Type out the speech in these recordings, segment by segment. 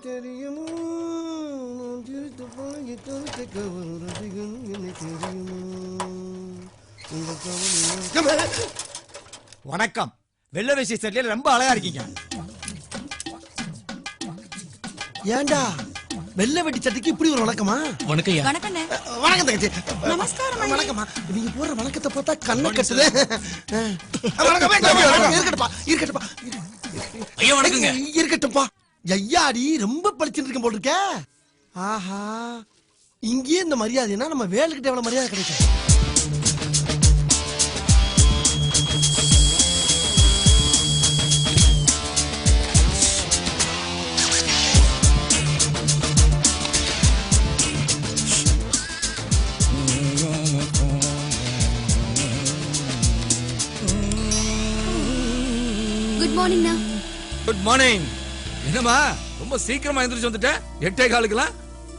தெரியுமோ வணக்கம். வெள்ள வேஷ்டி சட்டையில ரொம்ப அழகா இருக்கீங்க. ஏண்டா வெள்ள வெட்டி சட்டைக்கு இப்படி ஒரு வணக்கமா? வணக்கம். வணக்கம் தங்கச்சி. நமஸ்காரம். வணக்கம்மா. நீங்க போற வணக்கத்தை பார்த்தா கண்ணை கட்டுது. இருக்கட்டும்பா. ஐயா வணக்கங்க. இருக்கட்டும்பா. ஐயாடி ரொம்ப பழிச்சுட்டு இருக்க போல் இருக்க. ஆஹா, இங்கேயே இந்த மரியாதைனா நம்ம வேலுக்கிட்ட எவ்வளவு மரியாதை கிடைக்கும். Good morning. Good morning. என்னமா ரொம்ப சீக்கிரமா எந்திரிச்சு வந்துட்ட? 8:15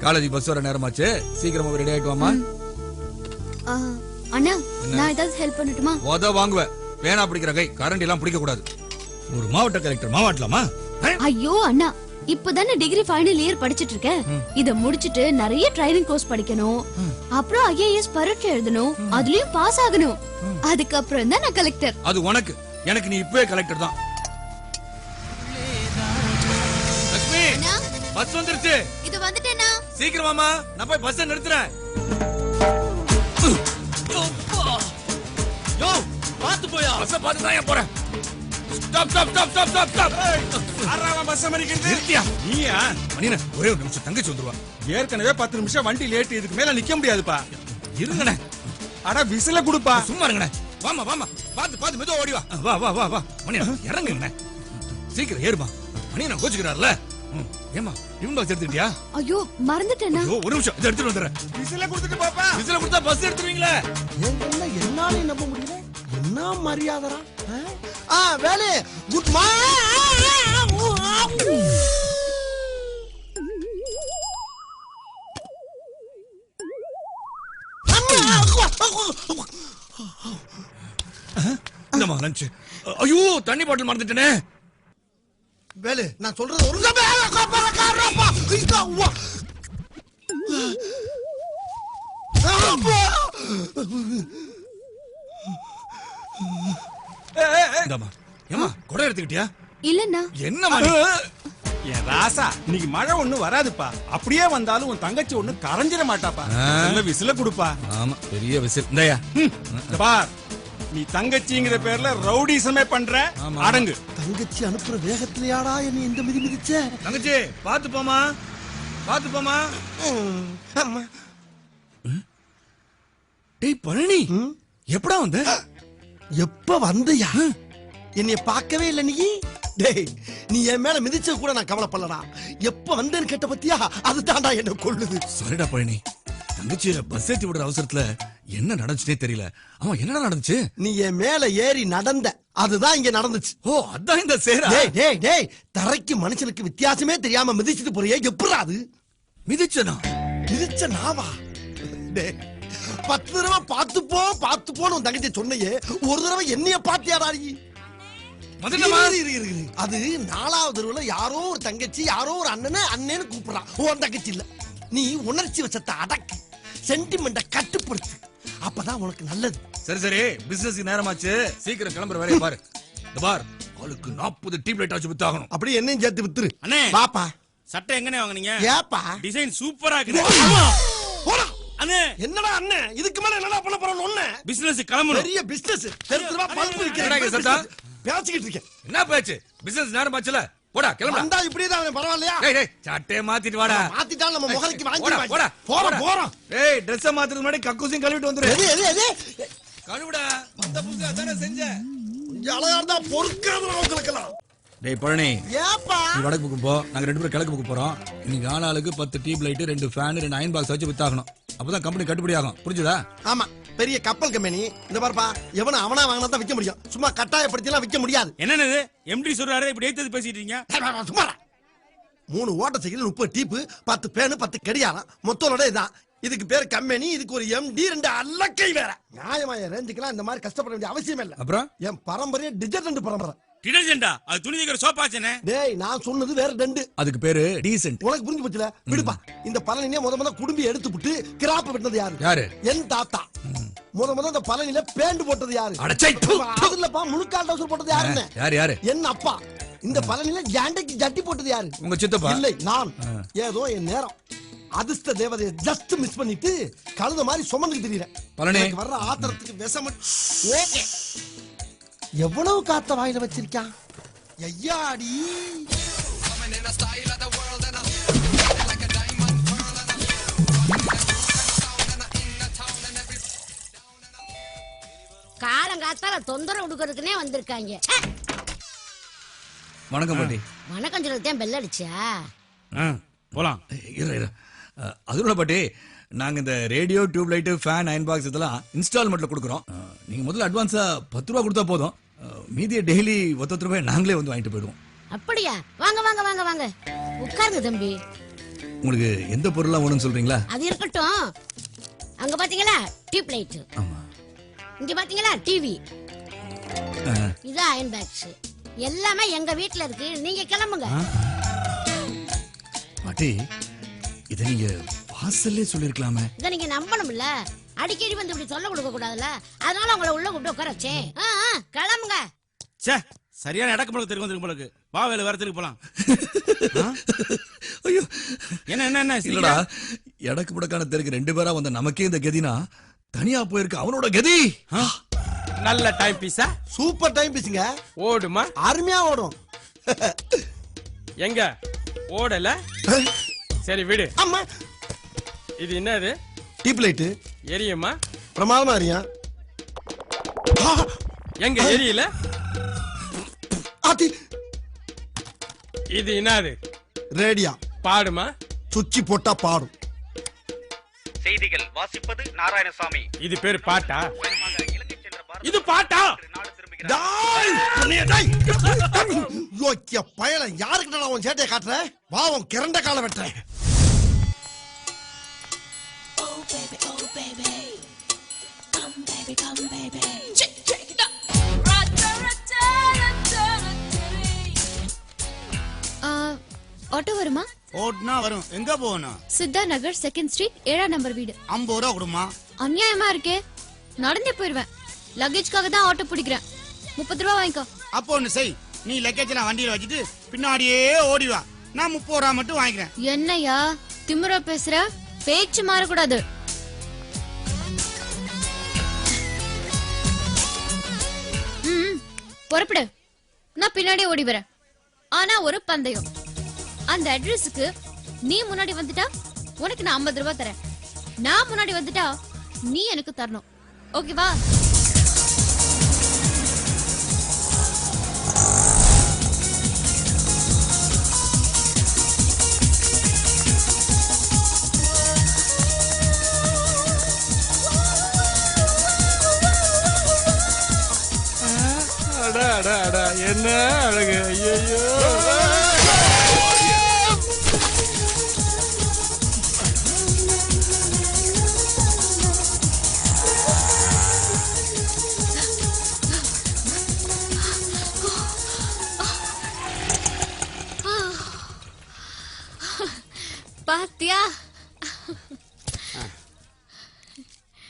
காலேஜ் பஸ் வர நேரமாச்சு. சீக்கிரமா ரெடி ஆயிட்டு வாமா. அண்ணா, நான் ஏதாவது ஹெல்ப் பண்ணட்டுமா? ஓத வாங்குவ. பேனா பிடிக்கிற கை கரண்ட் எல்லாம் பிடிக்க கூடாது. ஒரு மாவட்ட கலெக்டர் மாவாட்டலாமா? ஐயோ அண்ணா, இப்பதானே டிகிரி ஃபைனல் இயர் படிச்சிட்டு இருக்கேன். இத முடிச்சிட்டு நிறைய ட்ரைனிங் கோர்ஸ் படிக்கணும். அப்புறம் ஐஏஎஸ் பரீட்சை எழுதணும். அதுலயும் பாஸ் ஆகணும். அதுக்கப்புறம் தான் நான் கலெக்டர். அது உனக்கு. எனக்கு நீ இப்பவே கலெக்டர் தான். லட்சுமி, பஸ் வந்துருச்சு. இது வந்துட்டேனா? சீக்கிரமாமா, நான் போய் பஸ் நிறுத்துறேன். யோ, பாத்து போயா. பஸ் பார்த்து தான் போறேன். ஸ்டாப். ஆறாவா பஸ் அமெரிக்கன் நிறுத்தியா? நீயா? மணின ஒரே ஒரு நிமிஷம், தங்கச்சி வந்துருவா. ஏற்கனவே 10 நிமிஷம் வண்டி லேட். இதுக்கு மேல நிக்க முடியாதுப்பா. இருங்கண்ணே. அட விசில குடுப்பா. சும்மா இருங்கண்ணே. வாமா. பாத்து மெதுவா ஓடி வா. வா. மணியா இறங்குங்கண்ணே. சீக்கிரம் ஏறுமா. மணியா கோச்சுக்கிறார்ல. ஏமா டிஃபன் பாக்ஸ் எடுத்துட்டியா? ஐயோ மறந்துட்டேனா? ஐயோ ஒரு நிமிஷம், இத எடுத்துட்டு வந்துறேன். விசில குடுத்துட்டு பாப்பா. விசில கொடுத்தா பஸ் எடுத்துவீங்களே. என்ன என்னாலே நம்ப முடியல. என்ன மரியாதைடா. Velu good morning. என்னமா லஞ்ச்? ஐயோ தண்ணி பாட்டில் மறந்துட்டேனே. வேலு நான் சொல்றது ஒரு இந்தாமா. ஏமா குடை எடுத்துக்கிட்டியா? இல்லண்ணா. என்னமா என் ராசா, இன்னைக்கு மழை ஒண்ணு வராதுப்பா. அப்படியே வந்தாலும் உன் தங்கச்சி ஒண்ணு கரைஞ்சிட மாட்டாப்பா. நல்ல விசில குடுப்பா. ஆமா, பெரிய விசில். இந்தயா. பார், நீ தங்கச்சிங்கிற பேர்ல ரவுடிசமே பண்ற. அடங்கு. தங்கச்சி அனுப்புற வேகத்திலேயாடா என்ன இந்த மிதி மிதிச்ச? தங்கச்சி பாத்து போமா. அம்மா. டேய் பழனி, எப்படா வந்த? எப்ப வந்தயா? என்னைய பார்க்கவே இல்ல நீ. டேய், நீ என் மேல மிதிச்ச கூட நான் கவலைப்படலடா. எப்ப வந்தேன்னு கேட்ட பத்தியா? அது தாண்டா என்ன கொல்லுது. சரிடா பழனி, தங்கச்சியில பஸ் ஏத்தி விடுற அவசரத்துல என்ன நடந்துச்சுனே தெரியல. ஆமா, என்னடா நடந்துச்சு? நீ என் மேல ஏறி நடந்த, அதுதான் இங்க நடந்துச்சு. ஓ, அதான் இந்த சேரா. டேய், தரைக்கு மனுஷனுக்கு வித்தியாசமே தெரியாம மிதிச்சிட்டு போறியே, எப்படா அது? மிதிச்சனா? மிதிச்ச நாவா? டேய், 10 தடவை பாத்துப்போன்னு உன் தங்கச்சி சொன்னையே, ஒரு தடவை என்னைய பாத்தியாடா நீ? அது 4வது தடவை யாரோ ஒரு தங்கச்சி யாரோ ஒரு அண்ணன்னு கூப்பிடுறான். உன் தங்கச்சி இல்ல. நீ உணர்ச்சி வச்சத்தை அடக்கு, சென்டிமெண்ட கட்டுப்படுத்து. அப்பதான் உனக்கு நல்லது. சரி, பிசினஸ் நேரமாச்சு. சீக்கிரம் கிளம்புற வேலைய பாரு. இந்த பார், ஆளுக்கு 40 டியூப் லைட் ஆச்சு வித்தாகணும். அப்படி என்னையும் சேர்த்து வித்துரு. அண்ணே, பாப்பா சட்டை எங்கனே வாங்குனீங்க? ஏப்பா டிசைன் சூப்பரா இருக்கு. போடா. அண்ணே, என்னடா அண்ணே, இதுக்கு மேல என்னடா பண்ண போறோம்? ஒண்ணு பிசினஸ் கிளம்பணும். பெரிய பிசினஸ். தெருவா பல்பு விக்கிறேன். பேசிக்கிட்டு இருக்கேன். என்ன பேச்சு? பிசினஸ் நேரமாச்சுல. போடா கிளம்பு. வந்தா இப்படியே தான் பரவாயில்லையா? டேய் சட்டையை மாத்திட்டு வாடா. மாத்திட்டா நம்ம முகருக்கு வாங்கி போறோம். ஏய், Dress மாத்துறதுக்கு முன்னாடி கக்கூசியும் கழுவிட்டு வந்துரு. எது கழுவுடா. அந்த புதுசா தானே செஞ்ச. கொஞ்சம் அழகா இருந்தா பொறுக்காத உங்களுக்கெல்லாம். டேய் பழனி, ஏப்பா நீ வடக்கு பக்கம் போ, நாங்க 2 பேரும் கிழக்கு பக்கம் போறோம். இன்னைக்கு ஆளாளுக்கு 10 tube light, 2 fan, 2 iron box வச்சு வித்தாகணும். அப்பதான் கம்பெனி கட்டுப்படி ஆகும். புரிஞ்சுதா? ஆமா, பெரிய கப்பல் கம்பெனி. இந்த பாருப்பா, எவன அவனா வாங்கினா தான் விக்க முடியும். சும்மா கட்டாயப்படுத்தி எல்லாம் விக்க முடியாது. என்னது எம்டி சொல்றாரு, இப்படி ஏத்து பேசிட்டு இருக்கீங்க? சும்மா 3 ஓட்ட சைக்கிள், 30 டீப்பு, 10 பேனு, 10 கடியாரம், மொத்தோட இதான். இதுக்கு பேர் கம்பெனி. இதுக்கு ஒரு எம்டி, 2 அல்லக்கை வேற. நியாயமாய ரேஞ்சுக்கெல்லாம் இந்த மாதிரி கஷ்டப்பட வேண்டிய அவசியம் இல்ல. அப்புறம் என் பரம்பரையே டிஜர்டன்ட் பரம்பரை. டிடர்ஜென்டா அது துணி தைக்கிற சோப்பாச்சனே. டேய் நான் சொன்னது வேற ரெண்டு. அதுக்கு பேரு டீசென்ட். உனக்கு புரிஞ்சு போச்சுல? விடுப்பா. இந்த பழனியே முத குடும்பி எடுத்துப்புட்டு கிராப் வெட்டினது யாரு? யாரு? என் தாத்தா. முத இந்த பழனில பேண்ட் போட்டது யாரு? அடச்சை. அதுலப்பா முழுக்கால் டவுசர் போட்டது யாருன்னு? யாரு? என் அப்பா. இந்த பழனில ஜாண்டைக்கு ஜட்டி போட்டது யாரு? உங்க சித்தப்பா. இல்லை நான். ஏதோ என் நேரம் அதிர்ஷ்ட தேவதையை ஜஸ்ட் மிஸ் பண்ணிட்டு கழுத மாதிரி சுமந்துக்கு திரியறேன். பழனி வர்ற ஆத்திரத்துக்கு விஷம். ஓகே. எவ்வளவு காத்த வாயில வச்சிருக்கான் ஐயாடி. காலங்காத்தால தொந்தரவு கொடுக்கறதுக்குனே வந்திருக்காங்க. வணக்கம் பாட்டி. வணக்கம் சொல்லிட்டேன் பெல் அடிச்சா போலாம். இரு. அதுல பாட்டி நாங்க இந்த radio, tube light, fan, iron box இதெல்லாம் இன்ஸ்டால்மெண்ட்ல கொடுக்குறோம். நீங்க முதல்ல அட்வான்ஸா 10 ரூபா கொடுத்தா போதும். மீதியை டெய்லி 10 ரூபாய் நாங்களே வந்து வாங்கிட்டு போயிடுவோம். அப்படியா? வாங்க வாங்க வாங்க வாங்க உட்காருங்க தம்பி. உங்களுக்கு எந்த பொருள்லாம் வேணும்னு சொல்றீங்களா? அது இருக்கட்டும். அங்க பாத்தீங்களா டியூப் லைட், ஆமா. இங்க பாத்தீங்களா டிவி, இது அயன் பாக்ஸ், எல்லாமே எங்க வீட்ல இருக்கு. நீங்க கிளம்புங்க. பாட்டி இத நீங்க வாசல்லே சொல்லிருக்கலாமே. இத நீங்க நம்பணும்ல. அடிக்கடி வந்து இப்படி சொல்ல கொடுக்க கூடாதுல்ல. அதனால உங்களை உள்ள கூப்பிட்டு உட்கார வச்சேன். கிளம்புங்க. சே சரியான இடக்கு பழக்க தெரியும் வந்துருக்கு போலக்கு. வா வேலை வேற திருப்பி போலாம். ஐயோ என்ன இல்லடா, எடக்கு புடக்கான தெருக்கு 2 பேரா வந்த நமக்கே இந்த கதினா தனியா போயிருக்கு அவனோட கதி. நல்ல டைம் பீஸா? சூப்பர் டைம் பீஸுங்க. ஓடுமா? அருமையா ஓடும். எங்க ஓடல? சரி விடு. அம்மா இது என்னது? Tube light. எரியுமா? பிரமாதமா எரியா. எங்க எரியல? ஆத்தி. இது என்னது? ரேடியா. பாடுமா? சுச்சி போட்டா பாடும். செய்திகள் வாசிப்பது நாராயணசாமி. இது பேர் பாட்டா? இது பாட்டா? யோக்கிய பயல, யாருக்கிட்ட நான் உன் சேட்டையை காட்டுறேன்? வா உன் கிறண்ட கால வெட்டுறேன். ஆட்டோ வருமா? ஓட்டுனா வரும். எங்க போகணும்? சித்தா நகர் 2nd ஸ்ட்ரீட் 7ஆம் நம்பர் வீடு. 50 ரூபா கொடுமா? அநியாயமா இருக்கே. நடந்தே போயிருவேன். லக்கேஜ்க்காக தான் ஆட்டோ பிடிக்கிறேன். 30 ரூபா வாங்கிக்கோ. அப்போ ஒண்ணு செய், நீ லக்கேஜ் எல்லாம் வண்டியில வச்சுட்டு பின்னாடியே ஓடி வா. நான் 30 ரூபா மட்டும் வாங்கிக்கிறேன். என்னையா திமிரா பேசுற? பேச்சு மாறக்கூடாது. புறப்படு. நான் பின்னாடியே ஓடி வரேன். ஆனா ஒரு பந்தயம். அந்த அட்ரஸுக்கு நீ முன்னாடி வந்துட்டா உனக்கு நான் 50 ரூபாய் தரேன். நான் முன்னாடி வந்துட்டா நீ எனக்கு தரணும். ஓகேவா? என்ன அழகு! ஐயோ பாத்தியா?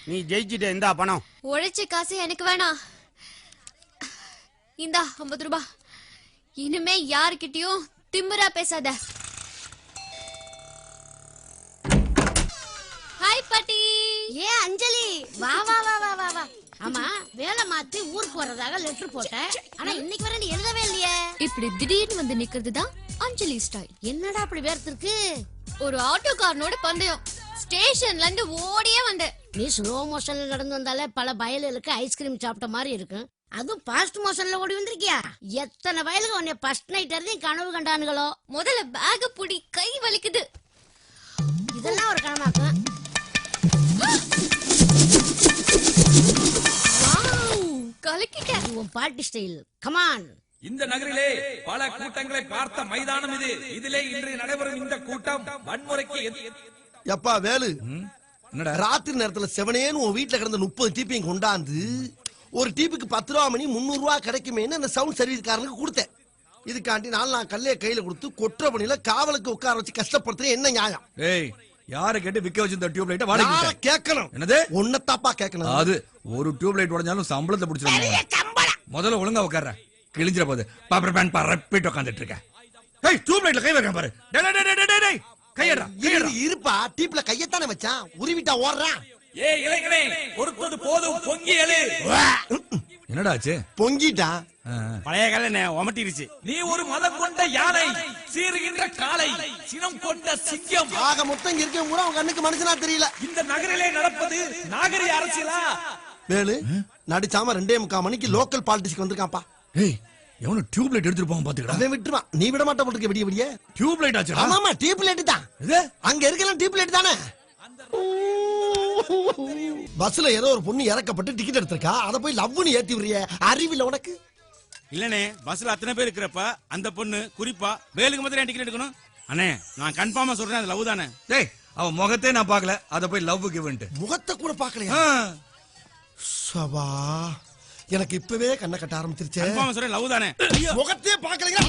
நீ ஜெயிச்சிட்ட. இந்த பணம் உழைச்ச காசு எனக்கு வேணாம். இந்தா 50 ரூபாய். இனிமே யாருக்கிட்டயும் திமிரா பேசாத. ஹாய் பாட்டி. ஏ அஞ்சலி, வா வா வா வா வா வா. ஆமா, வேலை மாத்தி ஊருக்கு போறதாக லெட்டர் போட்டேன். ஆனா இன்னைக்கு வரை நீ எழுதவே இல்லையே. இப்படி திடீர்னு வந்து நிக்கிறது தான் அஞ்சலி ஸ்டைல். என்னடா அப்படி வேர்த்திருக்கு? ஒரு ஆட்டோக்காரனோட பந்தயம். ஸ்டேஷன்ல இருந்து ஓடியே வந்த. நீ ஸ்லோ மோஷன்ல நடந்து வந்தாலே பல வயலுக்கு ஐஸ்கிரீம் சாப்பிட்ட மாதிரி இருக்கும். அதுவும் பாஸ்ட் மோஷன்ல ஓடி வந்திருக்கியா? எத்தனை வயலுக்கு உன்னை ஃபர்ஸ்ட் நைட் இருந்து கனவு கண்டானுங்களோ. முதல்ல பேக் புடி, கை வலிக்குது. இதெல்லாம் ஒரு கனவாக்கும். கலக்கிட்ட. உன் பாட்டி ஸ்டைல். கமான். இந்த நகரிலே பல கூட்டங்களை பார்த்த மைதானம் இது. இதிலே இன்று நடைபெறும் இந்த கூட்டம் வன்முறைக்கு எப்பா வேலு, என்னடா ராத்திரி நேரத்துல செவனேன்னு உன் வீட்டுல கிடந்த 30 டீப்பையும் கொண்டாந்து ஒரு டீப்புக்கு 10 ரூபா மணி 300 ரூபா கிடைக்குமேன்னு அந்த சவுண்ட் சர்வீஸ்காரனுக்கு கொடுத்தேன். இதுக்காண்டி நான் கல்லைய கையில கொடுத்து கொற்ற பணியில காவலுக்கு உட்கார வச்சு கஷ்டப்படுத்துறேன். என்ன நியாயம்? ஏய், யாரை கேட்டு விக்க வச்சிருந்த டியூப் லைட்ட வாடகை யாரை கேட்கணும்? என்னது? உன்னத்தாப்பா கேட்கணும். அது ஒரு டியூப் லைட் உடைஞ்சாலும் சம்பளத்தை பிடிச்சிருவாங்க. முதல்ல ஒழுங்கா உட்கார்ற, கிழிஞ்சிர போது பாப்பர் பேன் பரப்பிட்டு உட்கார்ந்துட்டு இருக்க. ஏய், டியூப் லைட்ல கை வைக்க பாரு. டேய் டேய் டேய் டேய் டேய், கையடா கையடா. இருப்பா, டீப்ல கையத்தானே வச்சான், உருவிட்டா ஓடுறான். ஏய் இளைஞனே, பொறுத்தது போதும், பொங்கி எழு. என்னடா ஆச்சு? பொங்கிட்டா. பழைய கால ஒமட்டிருச்சு. நீ ஒரு மதம் கொண்ட யானை, சீறுகின்ற காளை, சினம் கொண்ட சிங்கம். ஆக மொத்தம் இங்க இருக்கவங்க கூட அவன் கண்ணுக்கு மனுஷனா தெரியல. இந்த நகரிலே நடப்பது நாகரிக அரசியலா? வேலு நடிச்சாம 2:45 மணிக்கு லோக்கல் பாலிடிக்ஸ்க்கு வந்திருக்கான்ப்பா. ஏய், எவனோ டியூப் லைட் எடுத்துட்டு போவான் பாத்துக்கடா. அவன் விட்டுருவான், நீ விட மாட்ட போட்டுக்க. விடிய விடிய டியூப் லைட் ஆச்சுடா. ஆமாமா, டியூப் லைட் தான். இது அங்க இருக்கலாம் டியூப் லைட் தானே. பஸ்ல ஏதோ ஒரு பொண்ணு இறக்கப்பட்டு டிக்கெட் எடுத்திருக்கா, அத போய் லவ்னு ஏத்தி விடுறிய, அறிவில்ல உனக்கு? இல்லனே, பஸ்ல அத்தனை பேர் இருக்கிறப்ப அந்த பொண்ணு குறிப்பா வேலுக்கு மாத்திரம் டிக்கெட் எடுக்கணும். அண்ணே, நான் கன்ஃபார்மா சொல்றேன், அது லவ் தானே. டேய், அவன் முகத்தை நான் பார்க்கல, அத போய் லவ் கிவ்ன்ட். முகத்தை கூட பார்க்கலையா? சபா, எனக்கு இப்பவே கண்ணை கட்ட ஆரம்பிச்சிருச்சே. கன்ஃபார்மா சொல்றேன், லவ் தானே. முகத்தையே பார்க்கலையா?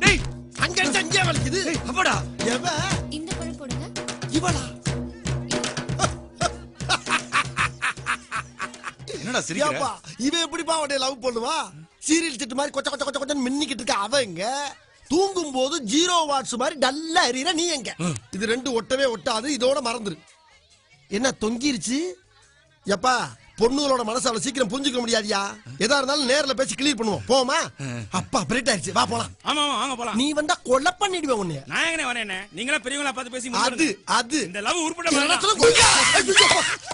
டேய், அங்க இருந்து அங்கே வலிக்குது. அப்படா. எவ? இந்த பழம் போடுங்க. இவளா? என்னடா சிரிக்கிற? ஏப்பா, இவ எப்படிப்பா அவனை லவ் பண்ணுவா? சீரியல் செட் மாதிரி கொச்ச கொச்ச கொச்ச கொச்சன்னு மின்னிக்கிட்டு இருக்க அவ எங்க? தூங்கும் போது 0 வாட்ஸ் மாதிரி டல்லா எரியற நீ எங்க? இது ரெண்டு ஒட்டவே ஒட்டாது, இதோட மறந்துரு. என்ன தொங்கிருச்சு? எப்பா, பொண்ணுகளோட மனசு அவ்வளவு சீக்கிரம் புரிஞ்சுக்க முடியாதியா? எதா இருந்தாலும் நேர்ல பேசி கிளியர் பண்ணுவோம். போமா? அப்பா பிரேட் ஆயிருச்சு, வா போலாம். ஆமா ஆமா, வாங்க போலாம். நீ வந்தா கொலை பண்ணிடுவேன் உன்னைய. நான் எங்கனே வரேனே, நீங்களா பெரியவங்களா பார்த்து பேசி அது முடிங்க. அது இந்த லவ் உருப்பட இந்த வேண்டாம். இடத்துல கொய்யா. ஐயோ.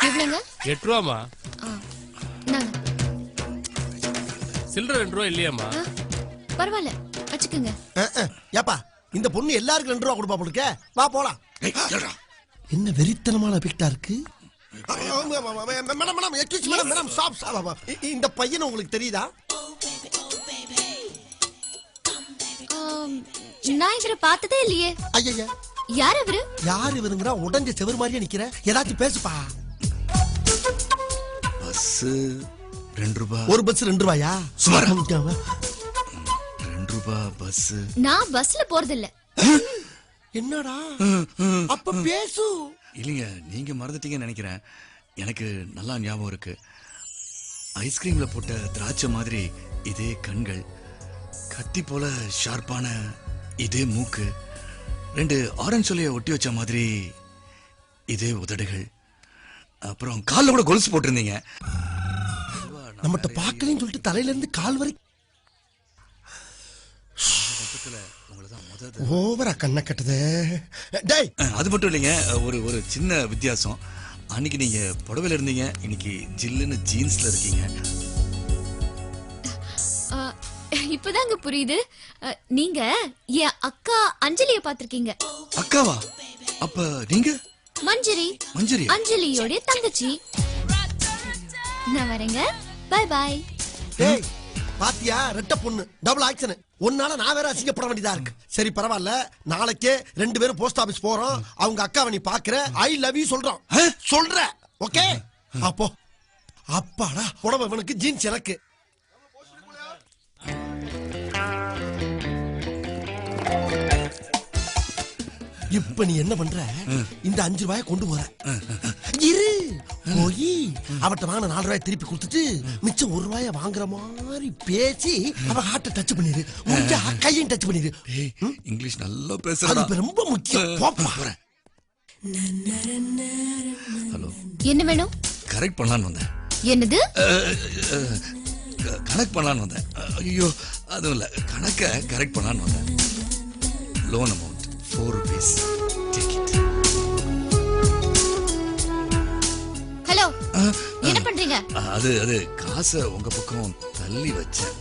எவ்வளவுங்க? 8 ரூபாமா? நாங்க சில்லற 2 ரூபா இல்லையாமா? பரவாயில்ல, வச்சுக்கோங்க. ஏப்பா, இந்த பொண்ணு எல்லாருக்கும் 2 ரூபா கொடுப்பா போடுக்க. வா போலாம். என்ன வெறித்தனமான பிக்டா இருக்கு. Madam madam excuse madam madam stop. இந்த பையன் உங்களுக்கு தெரியுதா? நான் இவரை பார்த்ததே இல்லையே. ஐயா, யார் இவரு? யார் இவருங்கறா? உடைஞ்ச செவர் மாதிரியே நிக்கிற, ஏதாச்சும் பேசுப்பா. பஸ் 2 ரூபாய். ஒரு பஸ் 2 ரூபாயா? சுமார். 2 ரூபாய் பஸ். நான் பஸ்ல போறது இல்ல. என்னடா அப்ப பேசு. இல்லைங்க, நீங்க மறந்துட்டீங்கன்னு நினைக்கிறேன். எனக்கு நல்லா ஞாபகம் இருக்கு. ஐஸ்கிரீம்ல போட்ட திராட்சை மாதிரி இதே கண்கள், கத்தி போல ஷார்ப்பான இதே மூக்கு, 2 ஆரஞ்சு சொல்லைய ஒட்டி வச்ச மாதிரி இதே உதடுகள், அப்புறம் கால்ல கூட கொலுசு போட்டிருந்தீங்க. நம்மகிட்ட பாக்கலன்னு சொல்லிட்டு தலையில இருந்து கால் வரை ஓவரா கண்ணை கட்டுது. டேய், அது மட்டும் இல்லைங்க, ஒரு சின்ன வித்தியாசம். அன்னைக்கு நீங்க புடவையில இருந்தீங்க, இன்னைக்கு ஜில்லுன்னு ஜீன்ஸ்ல இருக்கீங்க. இப்பதாங்க புரியுது. நீங்க என் அக்கா அஞ்சலிய பாத்திருக்கீங்க. அக்காவா? அப்ப நீங்க மஞ்சரி. மஞ்சரி அஞ்சலியோட தங்கச்சி. நான் வரேங்க. Bye bye. டேய், பாத்தியா? ரெட்ட பொண்ணு, டபுள் ஆக்ஷன். ஒன்னால நான் வேற அசிங்கப்பட வேண்டியதா இருக்கு. சரி பரவாயில்ல, நாளைக்கே 2 பேரும் போஸ்ட் ஆபீஸ் போறோம். அவங்க அக்காவை நீ பாக்குற, ஐ லவ் யூ சொல்றோம். சொல்ற ஓகே? அப்போ அப்பாடா, புடவை இவனுக்கு, ஜீன்ஸ் எனக்கு. இப்ப நீ என்ன பண்ற? இந்த 5 ரூபாயை கொண்டு போற. இரு, போய் அவட்ட வாங்கின 4 ரூபாயை திருப்பி கொடுத்துட்டு மிச்சம் 1 ரூபாயை வாங்குற மாதிரி பேசி அவ ஹார்ட்ட டச் பண்ணிரு. முடிஞ்சா கையும் டச் பண்ணிரு. இங்கிலீஷ் நல்லா அது பேசுறா. இப்ப ரொம்ப முக்கியம். போப்பா. ஹலோ, என்ன வேணும்? கரெக்ட் பண்ணலான்னு வந்தேன். என்னது? கனெக்ட் பண்ணலான்னு வந்தேன். ஐயோ, அதுவும் இல்ல, கணக்க கரெக்ட் பண்ணலான்னு வந்தேன். Loan amount 4 rupees. Take it. Hello, என்ன பண்றீங்க? அது காசை உங்க பக்கம் தள்ளி வச்சேன்.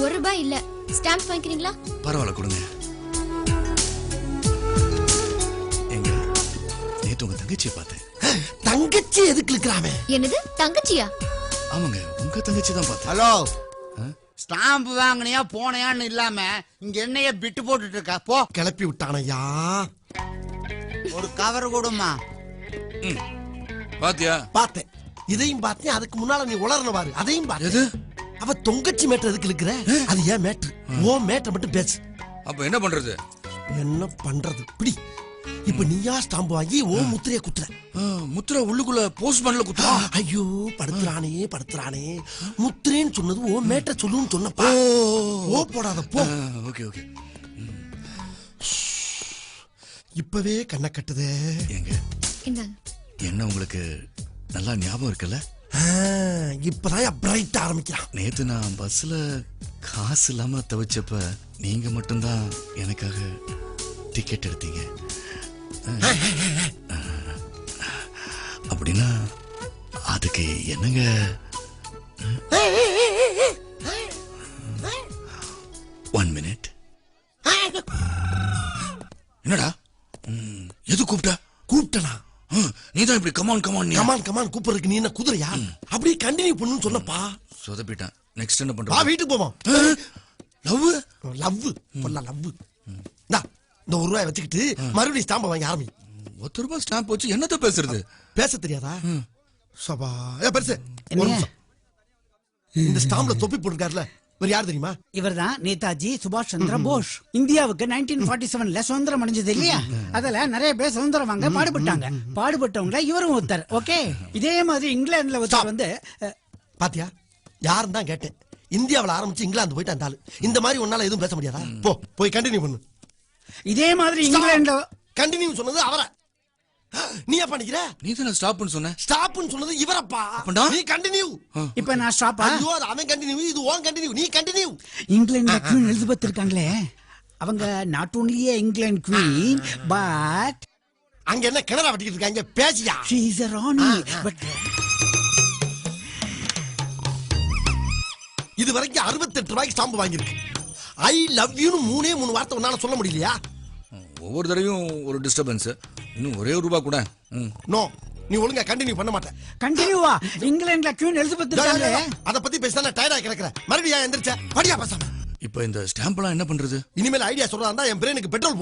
1 ரூபாய் இல்ல. ஸ்டாம்ப் வாங்கிக்கிறீங்களா? பரவாயில்ல, கொடுங்க. எங்க நேத்து உங்க தங்கச்சியை பார்த்தேன். தங்கச்சி எதுக்கு இருக்கிறாமே? என்னது தங்கச்சியா? ஆமாங்க, உங்க தங்கச்சி தான் பார்த்தேன். ஹலோ, ஸ்டாம்பு வாங்கினியா போனையான்னு இல்லாம இங்க என்னைய பிட்டு போட்டுட்டு இருக்கா? போ. கிளப்பி விட்டானையா. ஒரு கவர் கொடுமா. பாத்தியா? பார்த்தேன். இதையும் பார்த்தேன், அதுக்கு முன்னால நீ உளறன பாரு, அதையும் பாரு. எது? அவ தொங்கச்சி மேட்டர் எதுக்கு இருக்கிற? அது ஏன் மேட்ரு? ஓ மேட்டர் மட்டும் பேசு. அப்ப என்ன பண்றது? என்ன பண்றது? பிடி. இப்ப நீயா ஸ்டாம்பு வாங்கி ஓ முத்திரைய குத்துற. முத்திரை உள்ளுக்குள்ள போஸ்ட் பண்ணல குத்துறா. ஐயோ படுத்துறானே. முத்திரேன்னு சொன்னது ஓ மேட்டர் சொல்லுன்னு சொன்னப்பா. ஓ போடாத போ. Okay okay. இப்பவே கண்ணை கட்டுதே. ஏங்க இந்தாங்க. என்ன உங்களுக்கு நல்லா ஞாபகம் இருக்குல்ல? இப்பதான் பிரைட் ஆரம்பிக்கிறான். நேத்து நான் பஸ்ல காசு இல்லாம தவிச்சப்ப நீங்க மட்டும்தான் எனக்காக டிக்கெட் எடுத்தீங்க. அப்படின்னா அதுக்கு என்னங்க? One minute. என்னடா எது கூப்பிட்டனா? நீதான் இப்படி கமான் கமான் கூப்பிடுறதுக்கு நீ என்ன குதிரையா? அப்படியே கண்டினியூ பண்ணுன்னு சொன்னப்பா. சொதப்பிட்டேன். நெக்ஸ்ட் என்ன வா பண்ற? வீட்டுக்கு போவோம். லவ் இந்த ₹1 வச்சுக்கிட்டு மறுபடியும் ஸ்டாம்பை வாங்கி ஆரம்பி. ₹1 ஸ்டாம்ப் வச்சு என்னத்த பேசுறது? பேச தெரியாதா? சபா பெருசு. ஒரு நிமிஷம். இந்த ஸ்டாம்ப்ல தொப்பி போட்டிருக்காருல, வேற யார் தெரியுமா? இவர்தான் நேதாஜி சுபாஷ் சந்திர போஸ். இந்தியாவுக்கு 1947ல சுதந்திரம் அடைஞ்சது இல்லையா? அதுல நிறைய பேர் சுதந்திரம் வாங்க பாடுபட்டாங்க. பாடுபட்டவங்க இவரும் ஒருத்தர். ஓகே, இதே மாதிரி இங்கிலாந்துல ஒருத்தர் வந்து பாத்தியா, யாரும் தான் கேட்டேன். இந்தியாவில் ஆரம்பிச்சு இங்கிலாந்து போயிட்டு அந்த ஆளு. இந்த மாதிரி ஒன்னால எதுவும் பேச முடியாதா? போய் கண்டினியூ பண்ணு. இதே மாதிரி இங்கிலாந்துல கண்டினியூ சொன்னது அவரை. நீ என்ன பண்ணிக்கிற? நீ தான் ஸ்டாப்னு சொன்ன. ஸ்டாப்னு சொன்னது இவரப்பா. நீ கண்டினியூ. இப்ப நான் ஸ்டாப்பா? ஐயோ அது அவன் கண்டினியூ, இது ஓன் கண்டினியூ. நீ கண்டினியூ. இங்கிலாந்துல குவீன் எலிசபெத் இருக்காங்களே, அவங்க not only England queen but அங்க என்ன கிணறா வெட்டிக்கிட்டு இருக்காங்க? பேசியா? she is a Rani. But இது வரைக்கும் ₹68 ஸ்டாம்பு வாங்கியிருக்கு. ஐ லவ் யூன்னு 3 வார்த்தை உன்னால சொல்ல முடியலையா? ஒவ்வொரு தடவையும் ஒரு டிஸ்டர்பன்ஸ். இன்னும் ஒரே ₹1 கூட. நோ, நீ ஒழுங்கா கண்டினியூ பண்ண மாட்டேன். கண்டினியூவா? இங்கிலாந்துல குவீன் எலிசபெத் இருக்காங்களே, அத பத்தி பேசினா நான் டயர்டா கிடக்குறேன். மறுபடியும் எந்திரிச்ச படியா பேசாம. இப்போ இந்த ஸ்டாம்ப்லாம் என்ன பண்றது? இனிமேல் ஐடியா சொல்றதா இருந்தா என் பிரெயினுக்கு பெட்ரோல் போடணும்.